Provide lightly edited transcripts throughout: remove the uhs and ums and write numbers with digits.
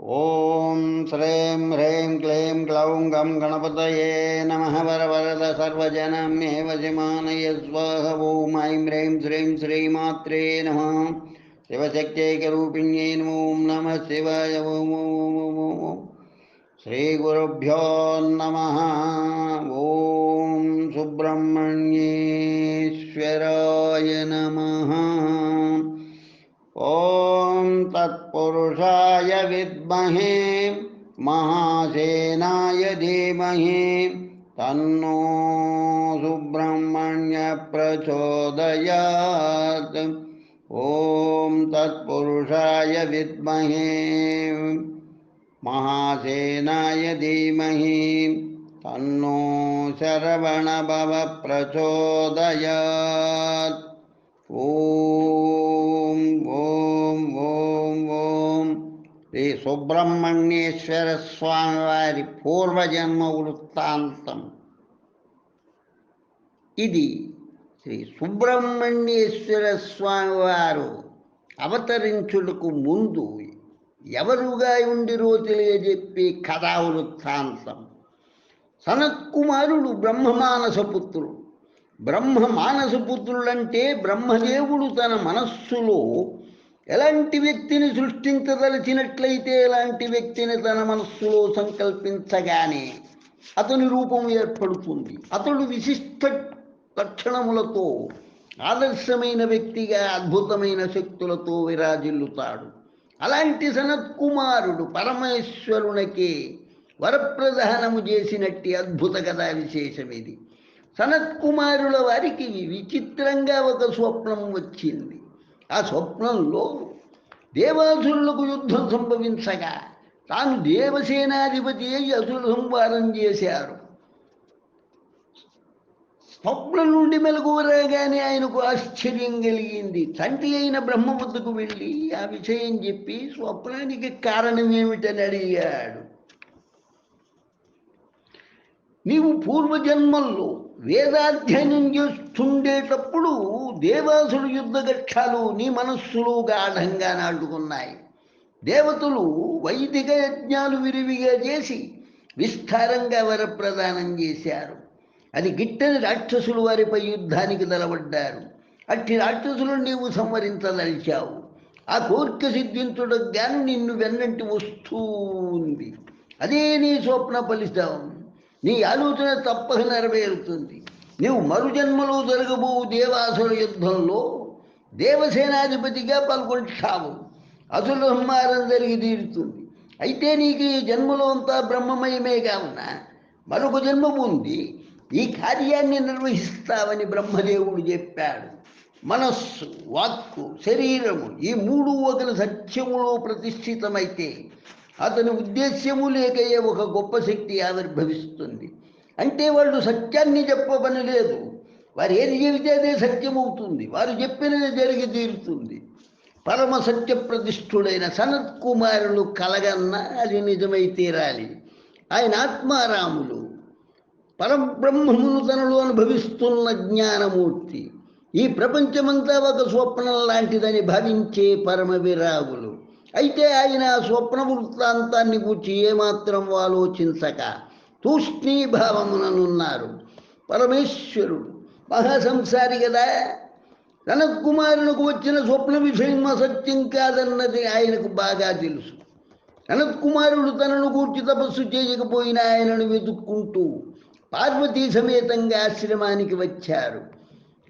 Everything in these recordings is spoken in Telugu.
ఓం శ్రీం హ్రీం క్లీం గ్లౌం గం గణపతయే నమః. వరవరద సర్వజనం మే వశమానయ స్వాహ. ఓం ఐం హ్రీం శ్రీం శ్రీమాత్రే నమః. శివశక్తైకరూపిణ్యై ఓం నమః శివాయ. ఓం ఓం ఓం ఓం ఓం శ్రీగురుభ్యో నమః. ఓం సుబ్రహ్మణ్యేశ్వరాయ నమః. ఓం తత్పురుషాయ విద్మహే మహాసేనాయ ధీమహి తన్నో సుబ్రహ్మణ్య ప్రచోదయాత్. ఓం తత్పురుషాయ విద్మహే మహాసేనాయ ధీమహి తన్నో శరవణభవ ప్రచోదయాత్. ఓం ఓం ఓం ఓం శ్రీ సుబ్రహ్మణ్యేశ్వర స్వామి వారి పూర్వజన్మ వృత్తాంతం. ఇది శ్రీ సుబ్రహ్మణ్యేశ్వర స్వామి వారు అవతరించుటకు ముందు ఎవరుగా ఉండిరో తెలియజెప్పే కథా వృత్తాంతం. సనత్కుమారుడు బ్రహ్మమానసపుత్రుడు. బ్రహ్మమానసపుత్రులంటే బ్రహ్మదేవుడు తన మనస్సులో ఎలాంటి వ్యక్తిని సృష్టించదలిచినట్లయితే ఎలాంటి వ్యక్తిని తన మనస్సులో సంకల్పించగానే అతని రూపం ఏర్పడుతుంది. అతడు విశిష్ట లక్షణములతో ఆదర్శమైన వ్యక్తిగా అద్భుతమైన శక్తులతో విరాజిల్లుతాడు. అలాంటి సనత్కుమారుడు పరమేశ్వరునికే వరప్రదానము చేసినట్టి అద్భుత కథా విశేషం ఇది. సనత్కుమారుల వారికి విచిత్రంగా ఒక స్వప్నం వచ్చింది. ఆ స్వప్నంలో దేవాసురులకు యుద్ధం సంభవించగా తాను దేవసేనాధిపతి అయి అసుర సంహారం చేశారు. స్వప్నం నుండి మెలకువ రాగానే ఆయనకు ఆశ్చర్యం కలిగింది. తండ్రి అయిన బ్రహ్మ వద్దకు వెళ్ళి ఆ విషయం చెప్పి స్వప్నానికి కారణం ఏమిటని అడిగాడు. నీవు పూర్వజన్మల్లో వేదాధ్యయనం చేస్తుండేటప్పుడు దేవాసురు యుద్ధ గక్షాలు నీ మనస్సులో గాఢంగా నాటుకున్నాయి. దేవతలు వైదిక యజ్ఞాలు విరివిగా చేసి విస్తారంగా వరప్రదానం చేశారు. అది గిట్టని రాక్షసులు వారిపై యుద్ధానికి తలబడ్డారు. అట్టి రాక్షసులను నీవు సంహరించదలిచావు. ఆ కోరిక సిద్ధించుటకు గాను నిన్ను వెన్నంటి వస్తూ ఉంది. అదే నీ స్వప్న ఫలితం. నీ ఆలోచన తప్పక నెరవేరుతుంది. నీవు మరుజన్మలో జరగబో దేవాసుర యుద్ధంలో దేవసేనాధిపతిగా పాల్గొంటావు. అసుర సంహారం జరిగి తీరుతుంది. అయితే నీకు ఈ జన్మలో అంతా బ్రహ్మమయమే కావున మరొక జన్మ ఉంది. ఈ కార్యాన్ని నిర్వహిస్తావని బ్రహ్మదేవుడు చెప్పాడు. మనస్సు, వాక్కు, శరీరము ఈ మూడు ఒకరి సత్యములో ప్రతిష్ఠితమైతే అతని ఉద్దేశ్యము లేకయే ఒక గొప్ప శక్తి ఆవిర్భవిస్తుంది. అంటే వాళ్ళు సత్యాన్ని చెప్పబని లేదు. వారు ఏది చెబితే అదే సత్యమవుతుంది. వారు చెప్పినది జరిగి తీరుతుంది. పరమ సత్య ప్రతిష్ఠుడైన సనత్కుమారులు కలగన్నా అది నిజమై తీరాలి. ఆయన ఆత్మారాములు, పరబ్రహ్మమును తనలో అనుభవిస్తున్న జ్ఞానమూర్తి. ఈ ప్రపంచమంతా ఒక స్వప్నం లాంటిదని భావించే పరమ విరాగులు. అయితే ఆయన స్వప్న వృత్తాంతాన్ని గూర్చి ఏమాత్రం ఆలోచించక తూష్ణీభావముననున్నారు. పరమేశ్వరుడు మహాసంసారి కదా. సనత్కుమారునికి వచ్చిన స్వప్న విషయం అసత్యం కాదన్నది ఆయనకు బాగా తెలుసు. సనత్కుమారుడు తనను గూర్చి తపస్సు చేయకపోయినా ఆయనను వెతుక్కుంటూ పార్వతీ సమేతంగా ఆశ్రమానికి వచ్చారు.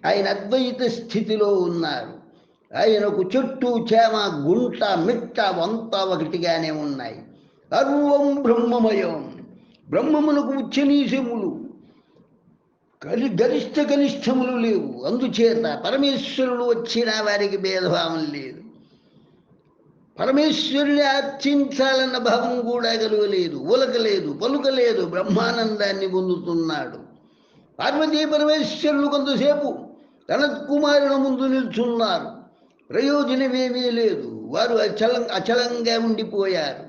ఆయన అద్వైత స్థితిలో ఉన్నారు. ఆయనకు చెట్టు, చేమ, గుంట, మిట్ట, వంత ఒకటిగానే ఉన్నాయి. సర్వం బ్రహ్మమయం. బ్రహ్మమునకు ఉచ్చనీచములు గరిష్ట కనిష్టములు లేవు. అందుచేత పరమేశ్వరుడు వచ్చిన వారికి భేదభావం లేదు. పరమేశ్వరుని అర్చించాలన్న భావం కూడా కలుగలేదు. ఉలకలేదు, పలుకలేదు. బ్రహ్మానందాన్ని పొందుతున్నాడు. పార్వతీ పరమేశ్వరులు కొంతసేపు సనత్కుమారుల ముందు నిల్చున్నారు. ప్రయోజనమేమీ లేదు. వారు అచలంగా ఉండిపోయారు.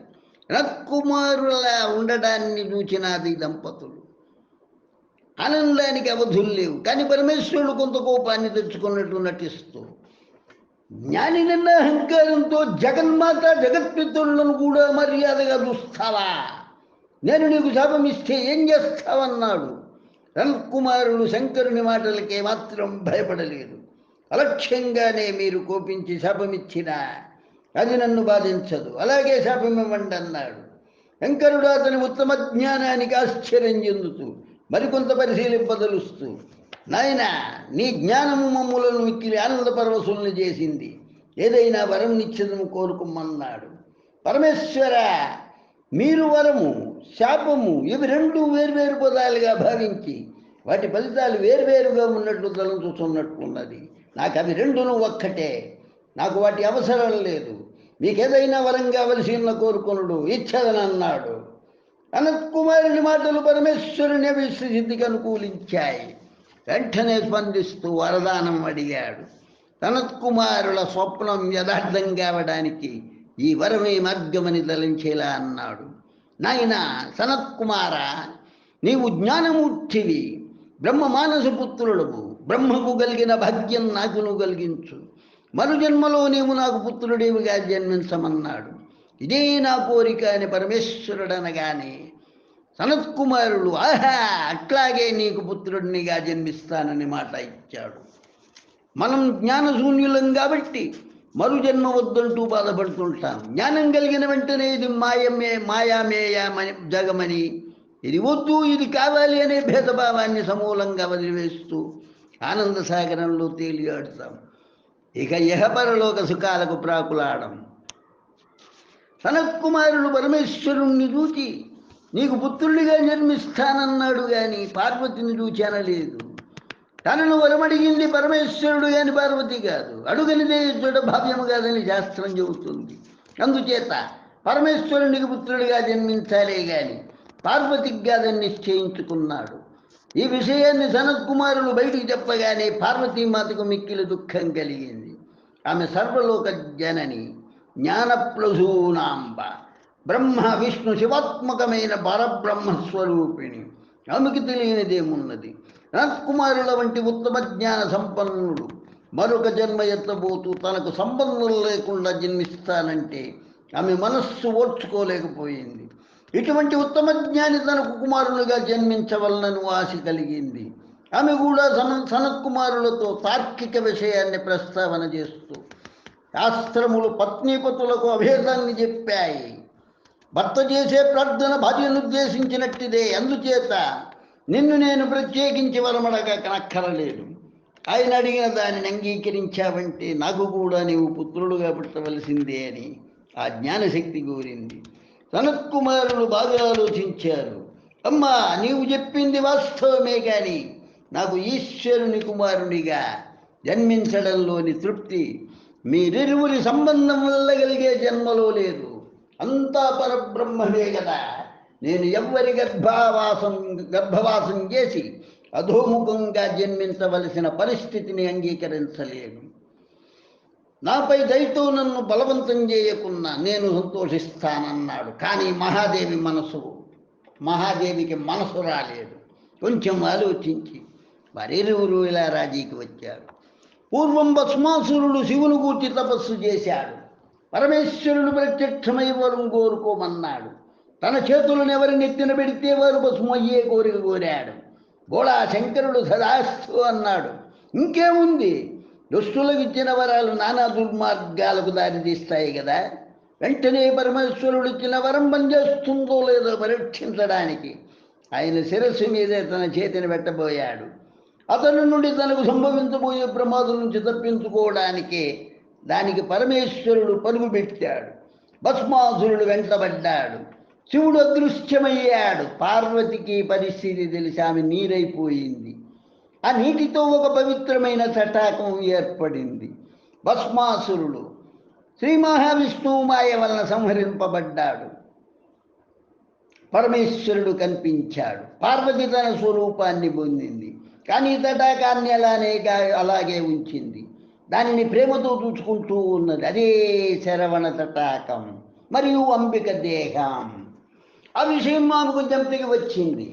సనత్కుమారులా ఉండడాన్ని చూచినాది దంపతులు. ఆనందానికి అవధులు లేవు. కానీ పరమేశ్వరుడు కొంత కోపాన్ని తెచ్చుకున్నట్టు నటిస్తూ జ్ఞానినన్న అహంకారంతో జగన్మాత జగత్పితరులను కూడా మర్యాదగా చూస్తావా? నేను నీకు శాపం ఇస్తే ఏం చేస్తావన్నాడు. సనత్కుమారుడు శంకరుని మాటలకే మాత్రం భయపడలేదు. అలక్ష్యంగానే మీరు కోపించి శాపమిచ్చినా అది నన్ను బాధించదు, అలాగే శాపం ఇవ్వండి అన్నాడు. శంకరుడు అతని ఉత్తమ జ్ఞానానికి ఆశ్చర్యం చెందుతూ మరికొంత పరిశీలింపదలుస్తూ, నాయన, నీ జ్ఞానము మమ్ములను మిక్కిలి ఆనంద పరవశుల్ని చేసింది, ఏదైనా వరం నిశ్చితము కోరుకోమన్నాడు. పరమేశ్వర, మీరు వరము, శాపము ఇవి రెండు వేర్వేరు పదాలుగా భావించి వాటి ఫలితాలు వేర్వేరుగా ఉన్నట్లు తలంచుతున్నట్లున్నది. నాకు అవి రెండును ఒక్కటే, నాకు వాటి అవసరం లేదు. మీకేదైనా వరం కావలసి ఉన్న కోరుకొనుడు, ఇచ్చదనన్నాడు. సనత్కుమారుని మాటలు పరమేశ్వరుని అభిసిద్ధికి అనుకూలించాయి. వెంటనే స్పందిస్తూ వరదానం అడిగాడు. సనత్కుమారుల స్వప్నం యథార్థం కావడానికి ఈ వరమే మార్గమని తలంచేలా అన్నాడు. నాయన సనత్కుమార, నీవు జ్ఞానమూర్తివి, బ్రహ్మ మానసపుత్రుడవు. బ్రహ్మకు కలిగిన భాగ్యం నాకును కలిగించు. మరు జన్మలో నీవు నాకు పుత్రుడేవిగా జన్మించమన్నాడు. ఇదే నా కోరిక అని పరమేశ్వరుడు అనగానే సనత్కుమారుడు, ఆహా, అట్లాగే నీకు పుత్రుడినిగా జన్మిస్తానని మాట ఇచ్చాడు. మనం జ్ఞానశూన్యులం కాబట్టి మరు జన్మ వద్దంటూ బాధపడుతుంటాం. జ్ఞానం కలిగిన వెంటనే ఇది మాయామేయమని జగమని, ఇది వద్దు ఇది కావాలి అనే భేదభావాన్ని సమూలంగా వదిలివేస్తూ ఆనంద సాగరంలో తేలియాడుతాం. ఇక ఇహపరలోక సుఖాలకు ప్రాకులాడం. సనత్కుమారుడు పరమేశ్వరుణ్ణి చూచి నీకు పుత్రుడిగా జన్మిస్తానన్నాడు గాని పార్వతిని చూచి అనలేదు. తనను వరమడిగింది పరమేశ్వరుడు గాని పార్వతి కాదు. అడుగనిదే చోట భావ్యము కాదని శాస్త్రం చెబుతుంది. అందుచేత పరమేశ్వరునికి పుత్రుడిగా జన్మించాలే గాని పార్వతికి కాదని నిశ్చయించుకున్నాడు. ఈ విషయాన్ని సనత్కుమారులు బయటికి చెప్పగానే పార్వతీమాతకు మిక్కిలి దుఃఖం కలిగింది. ఆమె సర్వలోక జనని, జ్ఞానప్రసూనాంబ, బ్రహ్మ విష్ణు శివాత్మకమైన పరబ్రహ్మస్వరూపిణి. ఆమెకి తెలియనిదేమున్నది? సనత్కుమారుల వంటి ఉత్తమ జ్ఞాన సంపన్నుడు మరొక జన్మ ఎత్తబోతూ తనకు సంబంధం లేకుండా జన్మిస్తానంటే ఆమె మనస్సు ఓర్చుకోలేకపోయింది. ఇటువంటి ఉత్తమ జ్ఞాని తనకు కుమారులుగా జన్మించవలనను ఆశ కలిగింది. ఆమె కూడా సనత్కుమారులతో తార్కిక విషయాన్ని ప్రస్తావన చేస్తూ, శాస్త్రములు పత్నీపతులకు అభేదాన్ని చెప్పాయి. భర్త చేసే ప్రార్థన భార్యను ఉద్దేశించినట్టిదే. అందుచేత నిన్ను నేను ప్రత్యేకించి వరమడగనక్కరలేదు. ఆయన అడిగిన దానిని అంగీకరించావంటే నాకు కూడా నీవు పుత్రుడుగా పుట్టవలసిందే అని ఆ జ్ఞానశక్తి కోరింది. సనత్కుమారులు బాగా ఆలోచించారు. అమ్మా, నీవు చెప్పింది వాస్తవమే కానీ నాకు ఈశ్వరుని కుమారునిగా జన్మించడంలోని తృప్తి మీరిరువురి సంబంధం వల్ల కలిగే జన్మలో లేదు. అంతా పరబ్రహ్మమే కదా. నేను ఎవ్వరి గర్భవాసం చేసి అధోముఖంగా జన్మించవలసిన పరిస్థితిని అంగీకరించలేను. నాపై దయతో నన్ను బలవంతం చేయకున్నా నేను సంతోషిస్తానన్నాడు. కానీ మహాదేవికి మనసు రాలేదు. కొంచెం ఆలోచించి మరిరువురు ఇలా రాజీకి వచ్చారు. పూర్వం భస్మాసురుడు శివుని గూర్చి తపస్సు చేశాడు. పరమేశ్వరుడు ప్రత్యక్షమై వరం కోరుకోమన్నాడు. తన చేతులను ఎవరి నెత్తిన పెడితే వారు భస్మయ్యే కోరిక కోరాడు. గోళా శంకరుడు సదాస్తు అన్నాడు. ఇంకేముంది, దుష్టులకు ఇచ్చిన వరాలు నానా దుర్మార్గాలకు దారితీస్తాయి కదా. వెంటనే పరమేశ్వరుడు ఇచ్చిన వరం పనిచేస్తుందో లేదో పరీక్షించడానికి ఆయన శిరస్సు మీదే తన చేతిని పెట్టబోయాడు. అతని నుండి తనకు సంభవించబోయే ప్రమాదం నుంచి తప్పించుకోవడానికే దానికి పరమేశ్వరుడు పరుగు పెట్టాడు. భస్మాసురుడు వెంటబడ్డాడు. శివుడు అదృశ్యమయ్యాడు. పార్వతికి పరిస్థితి తెలిసి ఆమె నీరైపోయింది. ఆ నీటితో ఒక పవిత్రమైన తటాకం ఏర్పడింది. భస్మాసురుడు శ్రీ మహావిష్ణువు మాయ వలన సంహరింపబడ్డాడు. పరమేశ్వరుడు కనిపించాడు. పార్వతి తన స్వరూపాన్ని పొందింది. కానీ తటాకాన్ని అలాగే ఉంచింది. దానిని ప్రేమతో చూసుకుంటూ ఉన్నది. అదే శరవణ తటాకం మరియు అంబిక దేహం. ఆ విషయం మాకు కొంచెం తెగి వచ్చింది.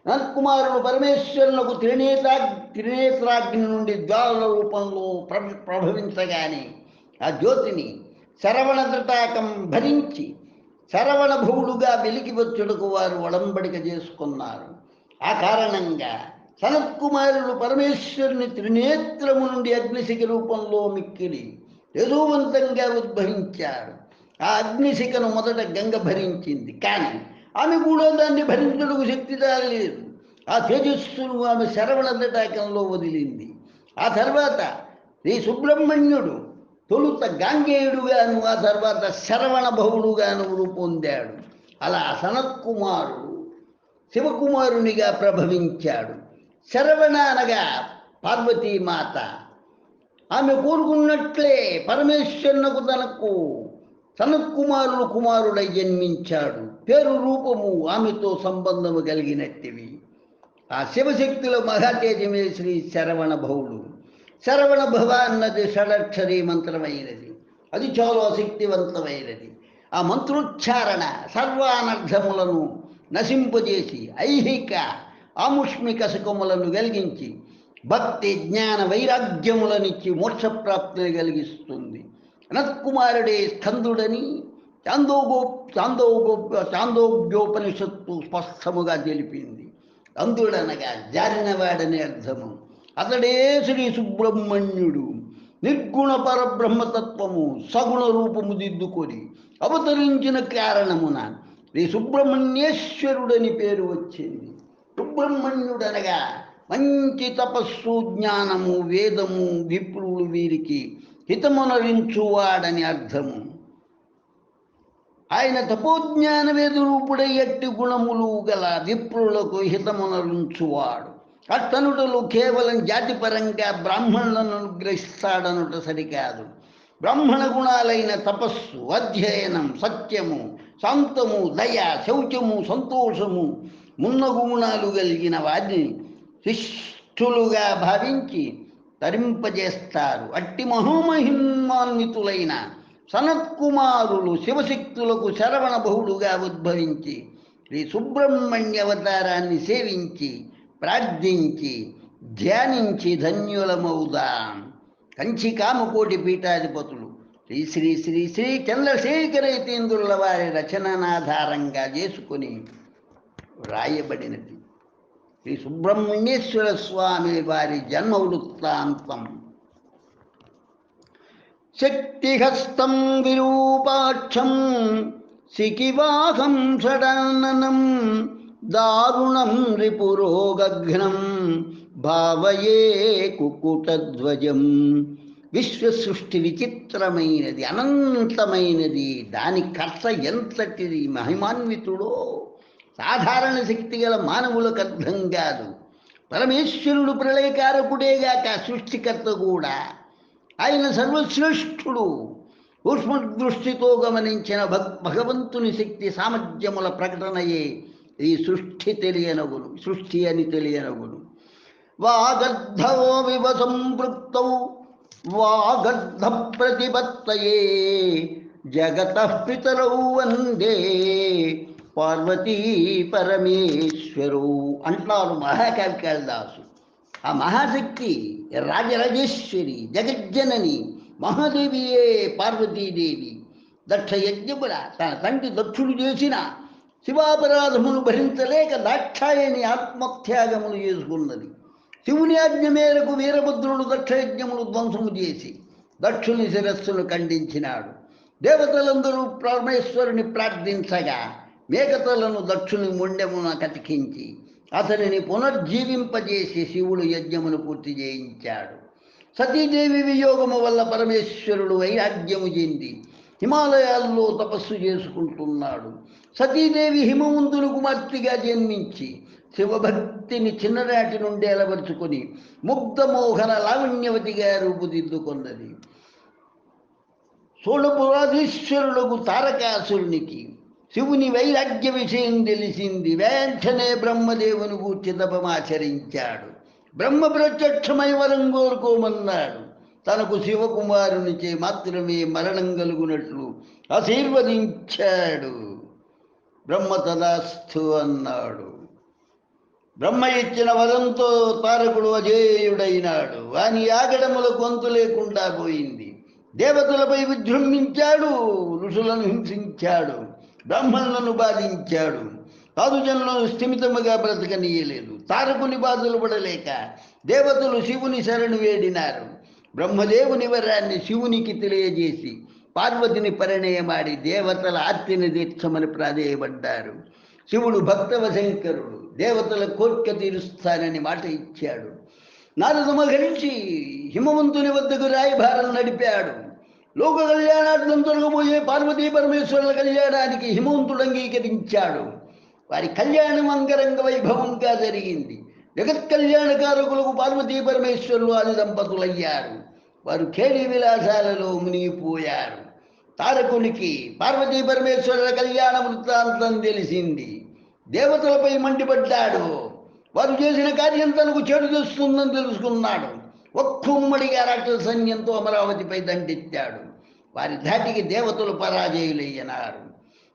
సనత్కుమారుడు పరమేశ్వరులకు త్రినేత్రాగ్ని నుండి జ్వాలల రూపంలో ప్రభవించగానే ఆ జ్యోతిని శరవణ తటాకం భరించి శరవణ భవుడుగా వెలికి వచ్చుటకు వారు ఒడంబడిక చేసుకున్నారు. ఆ కారణంగా సనత్కుమారులు పరమేశ్వరుని త్రినేత్రము నుండి అగ్నిశిఖ రూపంలో మిక్కిలి తేజోవంతంగా ఉద్భవించారు. ఆ అగ్నిశిఖను మొదట గంగ భరించింది, కానీ ఆమె కూడా దాన్ని భరించడానికి శక్తి రాలేదు. ఆ తేజస్సును ఆమె శరవణ తటాకంలో వదిలింది. ఆ తర్వాత శ్రీ సుబ్రహ్మణ్యుడు తొలుత గాంగేయుడుగాను, ఆ తర్వాత శరవణ భవుడుగాను రూపొందాడు. అలా సనత్కుమారుడు శివకుమారునిగా ప్రభవించాడు. శరవణ అనగా పార్వతీమాత. ఆమె కోరుకున్నట్లే పరమేశ్వరునకు తనకు సనత్కుమారుడు కుమారుడై జన్మించాడు. పేరు రూపము ఆమెతో సంబంధము కలిగినట్టివి. ఆ శివశక్తుల మహాతేజమే శ్రీ శరవణ భవుడు. శరవణ భవ అన్నది షడక్షరీ మంత్రమైనది. అది చాలా శక్తివంతమైనది. ఆ మంత్రోచ్చారణ సర్వానర్థములను నశింపజేసి ఐహిక ఆముష్మిక సుఖములను కలిగించి భక్తి జ్ఞాన వైరాగ్యములనిచ్చి మోక్షప్రాప్తిని కలిగిస్తుంది. సనత్కుమారుడే స్కందుడని చాందోగ్యోపనిషత్తు స్పష్టముగా తెలిపింది. అందుడనగా జారినవాడని అర్థము. అతడే శ్రీ సుబ్రహ్మణ్యుడు. నిర్గుణ పరబ్రహ్మతత్వము సగుణ రూపము దిద్దుకొని అవతరించిన కారణమున శ్రీ సుబ్రహ్మణ్యేశ్వరుడని పేరు వచ్చింది. సుబ్రహ్మణ్యుడనగా మంచి తపస్సు, జ్ఞానము, వేదము, విప్రులు వీరికి హితమునరించువాడని అర్థము. ఆయన తపోజ్ఞాన వేదరూపుడై అట్టి గుణములు గల విప్రులకు హితమునరించువాడు. అట్టనుటలు కేవలం జాతిపరంగా బ్రాహ్మణులను అనుగ్రహిస్తాడనుట సరికాదు. బ్రాహ్మణ గుణాలైన తపస్సు, అధ్యయనం, సత్యము, శాంతము, దయ, శౌచము, సంతోషము మున్నగు గుణాలు కలిగిన వారిని శిష్టులుగా భావించి తరింపజేస్తారు. అట్టి మహోమహిమాన్వితులైన సనత్కుమారులు శివశక్తులకు శరవణ బహుడుగా ఉద్భవించి శ్రీ సుబ్రహ్మణ్య అవతారాన్ని సేవించి ప్రార్థించి ధ్యానించి ధన్యులమవుదాం. కంచి కామకోటి పీఠాధిపతులు శ్రీ శ్రీ శ్రీ శ్రీ చంద్రశేఖరేతీంద్రుల వారి రచననాధారంగా చేసుకుని వ్రాయబడినది శ్రీ సుబ్రహ్మణ్యేశ్వర స్వామి వారి జన్మ వృత్తాంతం. శక్తిహస్తం విరూపాక్షం శిఖివాహం షడాననం దారుణం రిపురోగఘ్నం భావయే కుకుటధ్వజం. విశ్వసృష్టి విచిత్రమైనది, అనంతమైనది. దాని కర్త ఎంతటిది మహిమాన్వితుడో సాధారణ శక్తి గల మానవులకు అర్థం కాదు. పరమేశ్వరుడు ప్రళయకారకుడేగాక సృష్టికర్త కూడా. ఆయన సర్వశ్రేష్ఠుడు. సూక్ష్మ దృష్టితో గమనించిన భగవంతుని శక్తి సామర్థ్యముల ప్రకటనయే ఈ సృష్టి అని తెలియనగును. వాగర్ధవో వివ సంపృక్తౌ వాగర్ధ ప్రతిపత్తయే జగతః పితరౌ వందే పార్వతీ పరమేశ్వరు అంటారు మహాకవి కాళిదాసు. ఆ మహాశక్తి రాజరాజేశ్వరి, జగజ్జనని మహాదేవియే పార్వతీదేవి. దక్ష యజ్ఞముల తన తండ్రి దక్షుడు చేసిన శివాపరాధమును భరించలేక దాక్షాయణి ఆత్మత్యాగములు చేసుకున్నది. శివుని ఆజ్ఞ మేరకు వీరభద్రుడు దక్షయజ్ఞమును ధ్వంసము చేసి దక్షుని శిరస్సును ఖండించినాడు. దేవతలందరూ పరమేశ్వరుని ప్రార్థించగా మేకతలను దక్షుని మొండెమున కతికించి అతనిని పునర్జీవింపజేసి శివుడు యజ్ఞమును పూర్తి చేయించాడు. సతీదేవి వియోగము వల్ల పరమేశ్వరుడు వైరాగ్యము చెంది హిమాలయాల్లో తపస్సు చేసుకుంటున్నాడు. సతీదేవి హిమవంతుని కుమార్తెగా జన్మించి శివభక్తిని చిన్ననాటి నుండి అలవరుచుకొని ముగ్ధమోహన లావణ్యవతిగా రూపుదిద్దుకొన్నది. సోళపురాధీశ్వరులకు తారకాసురునికి శివుని వైరాగ్య విషయం తెలిసింది. వెంటనే బ్రహ్మదేవుని గూర్చి తపమాచరించాడు. బ్రహ్మ ప్రత్యక్షమై వరం కోరుకోమన్నాడు. తనకు శివకుమారునిచే మాత్రమే మరణం కలుగునట్లు ఆశీర్వదించాడు. బ్రహ్మ తదాస్తు అన్నాడు. బ్రహ్మ ఇచ్చిన వరంతో తారకుడు అజేయుడైనాడు. వాని ఆగడములకు అంతు లేకుండా పోయింది. దేవతలపై విజృంభించాడు, ఋషులను హింసించాడు, బ్రాహ్మణులను బాధించాడు, సాధుజనులను స్థిమితముగా బ్రతకనీయలేదు. తారకుని బాధలు పడలేక దేవతలు శివుని శరణు వేడినారు. బ్రహ్మదేవుని వరాన్ని శివునికి తెలియజేసి పార్వతిని పరిణయమాడి దేవతల ఆర్తిని తీర్చమని ప్రాధేయపడ్డారు. శివుడు భక్తవశంకరుడు, దేవతల కోరిక తీరుస్తానని మాట ఇచ్చాడు. నారద మహర్షి హిమవంతుని వద్దకు రాయభారం నడిపాడు. లోక కళ్యాణార్థం తొలగబోయే పార్వతీ పరమేశ్వరుల కళ్యాణానికి హిమవంతుడు అంగీకరించాడు. వారి కళ్యాణం అంగరంగ వైభవంగా జరిగింది. జగత్ కళ్యాణకారకులకు పార్వతీ పరమేశ్వరులు ఆది దంపతులయ్యారు. వారు ఖేళీ విలాసాలలో మునిగిపోయారు. తారకునికి పార్వతీ పరమేశ్వరుల కళ్యాణ వృత్తాంతం తెలిసింది. దేవతలపై మండిపడ్డాడు. వారు చేసిన కార్యం తనకు చెడు తెస్తుందని తెలుసుకున్నాడు. ఒక్కుమ్మడిగా రాక్షస సైన్యంతో అమరావతిపై దండెత్తాడు. వారి ధాటికి దేవతలు పరాజయులయ్యనారు.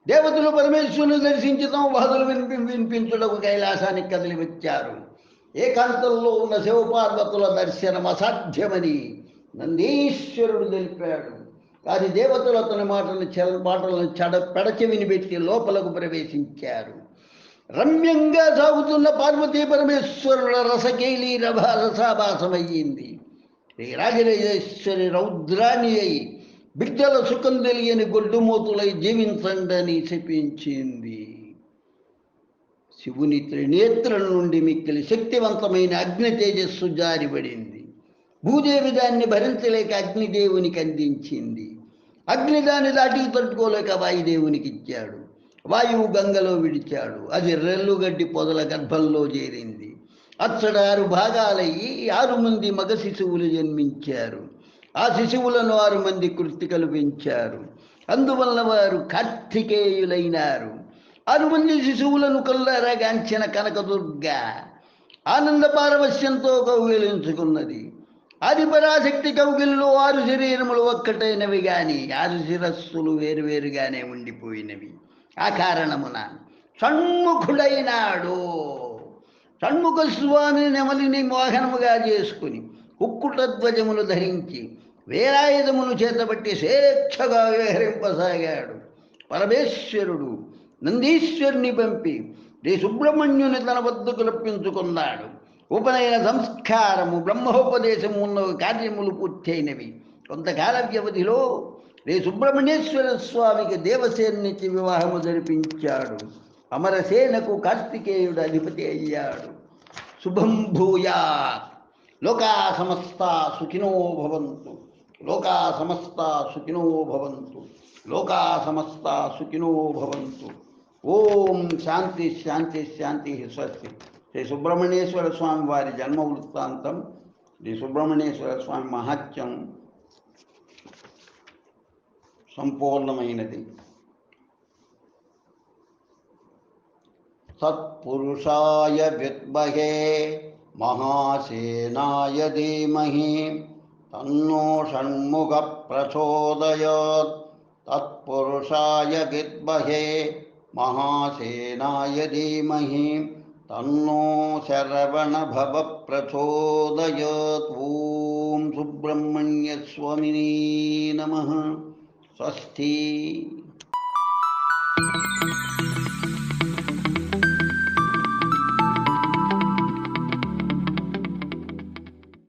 దేవతలు పరమేశ్వరుని దర్శించి తమ బాధలు వినిపించుటకు కైలాసానికి కదిలి వచ్చారు. ఏకాంతంలో ఉన్న శివపార్వతుల దర్శనం అసాధ్యమని నందీశ్వరుడు తెలిపాడు. కానీ దేవతలు అతని మాటలను పెడచెవిని పెట్టి లోపలకు ప్రవేశించారు. రమ్యంగా సాగుతున్న పార్వతీ పరమేశ్వరుల రసకేలి రసాభాసమయ్యింది. రాజరాజేశ్వరి రౌద్రాణి అయి బిడ్డల సుఖం తెలియని గొడ్డుమూతులై జీవించండని శపించింది. శివుని త్రినేత్రుల నుండి మిక్కిలి శక్తివంతమైన అగ్ని తేజస్సు జారిపడింది. భూదేవి దాన్ని భరించలేక అగ్నిదేవునికి అందించింది. అగ్ని దాన్ని దాటికి తట్టుకోలేక వాయుదేవునికి ఇచ్చాడు. వాయువు గంగలో విడిచాడు. అది రెల్లుగడ్డి పొదల గర్భంలో చేరింది. అచ్చడ 6 భాగాలయ్యి 6 మంది మగ శిశువులు జన్మించారు. ఆ శిశువులను 6 మంది కృత్తికలు పెంచారు. అందువల్ల వారు కార్తికేయులైనారు. 6 మంది శిశువులను కల్లారాగాంచిన కనకదుర్గ ఆనంద పారవశ్యంతో కౌగిలించుకున్నది. ఆదిపరాశక్తి కౌగిలిలో 6 శరీరములు ఒక్కటైనవి గాని 6 శిరస్సులు వేరువేరుగానే ఉండిపోయినవి. ఆ కారణమున షణ్ముఖుడైనాడు. షణ్ముఖ స్వామిని నెమలిని మోహనముగా చేసుకుని కుక్కుటధ్వజములు ధరించి వేలాయుధమును చేతబట్టి స్వేచ్ఛగా విహరింపసాగాడు. పరమేశ్వరుడు నందీశ్వరుని పంపి శ్రీ సుబ్రహ్మణ్యుని తన వద్దకు రప్పించుకున్నాడు. ఉపనయన సంస్కారము, బ్రహ్మోపదేశము ఉన్న కార్యములు పూర్తయినవి. కొంతకాల వ్యవధిలో శ్రీ సుబ్రహ్మణ్యేశ్వర స్వామికి దేవసేనునికి వివాహము జరిపించాడు. అమరసేనకు కార్తికేయుడు అధిపతి అయ్యాడు. శుభం భూయాత్. లోకా సమస్తా సుఖినో భవంతు. లోకా సమస్తా సుఖినో భవంతు. లోకా సమస్తా సుఖినో భవంతు. ఓం శాంతి శాంతి శాంతి స్వస్తి. శ్రీ సుబ్రహ్మణ్యేశ్వర స్వామి వారి జన్మ వృత్తాంతం, శ్రీ సుబ్రహ్మణ్యేశ్వర స్వామి మహాత్యం సంపూర్ణమైనది. సత్పురుషాయ విద్మహే మహాసేనాయ ధీమహి తన్నో షణ్ముఖ ప్రచోదయాత్. తత్పురుషాయ విద్మహే మహాసేనాయ ధీమహి తన్నో శరవణభవ ప్రచోదయాత్. ఓం సుబ్రహ్మణ్య స్వామినే నమః. స్వస్తి.